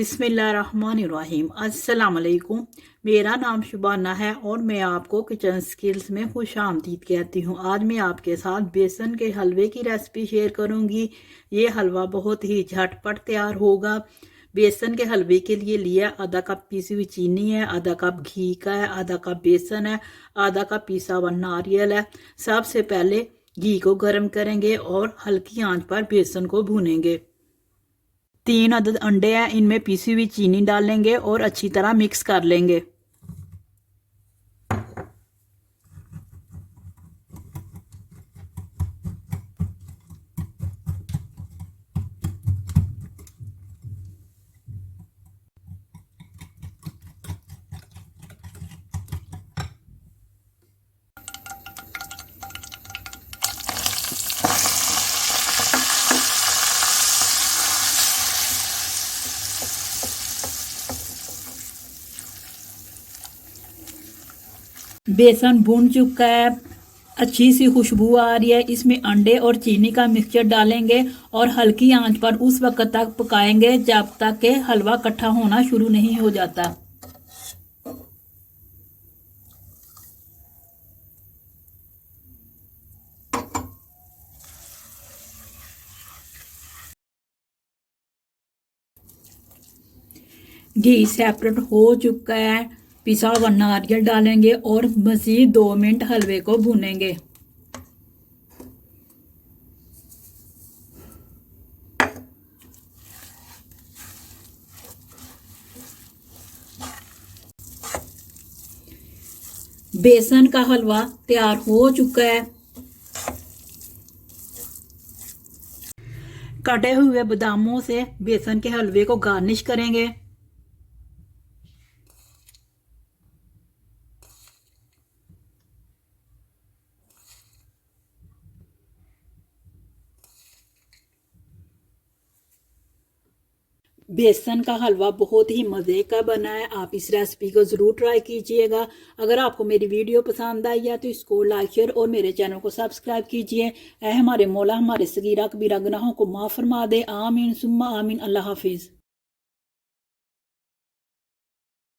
बिस्मिल्लाहिर्रहमानिर्रहीम। अस्सलाम वालेकुम। मेरा नाम शुबाना है और मैं आपको किचन स्किल्स में खुश आमदीद कहती हूँ। आज मैं आपके साथ बेसन के हलवे की रेसिपी शेयर करूँगी। ये हलवा बहुत ही झटपट तैयार होगा। बेसन के हलवे के लिए लिया आधा कप पीसी हुई चीनी है, आधा कप घी का है, आधा कप बेसन है, आधा कप पिसा हुआ नारियल है। सबसे पहले घी को गर्म करेंगे और हल्की आंच पर बेसन को भूनेंगे। 3 अदद अंडे हैं, इनमें पीसी हुई चीनी डालेंगे और अच्छी तरह मिक्स कर लेंगे। बेसन भून चुका है, अच्छी सी खुशबू आ रही है। इसमें अंडे और चीनी का मिक्सचर डालेंगे और हल्की आंच पर उस वक्त तक पकाएंगे जब तक के हलवा इकट्ठा होना शुरू नहीं हो जाता। घी सेपरेट हो चुका है, पिसा हुआ नारियल डालेंगे और मज़ीद 2 मिनट हलवे को भूनेंगे। बेसन का हलवा तैयार हो चुका है। कटे हुए बादामों से बेसन के हलवे को गार्निश करेंगे। बेसन का हलवा बहुत ही मज़े का बना है। आप इस रेसिपी को ज़रूर ट्राई कीजिएगा। अगर आपको मेरी वीडियो पसंद आई है तो इसको लाइक शेयर और मेरे चैनल को सब्सक्राइब कीजिए। ऐ हमारे मौला हमारे सगीरा कबीरा गुनाहों को माफ़ फरमा दे। आमीन सुम्मा आमीन। अल्लाह हाफिज़।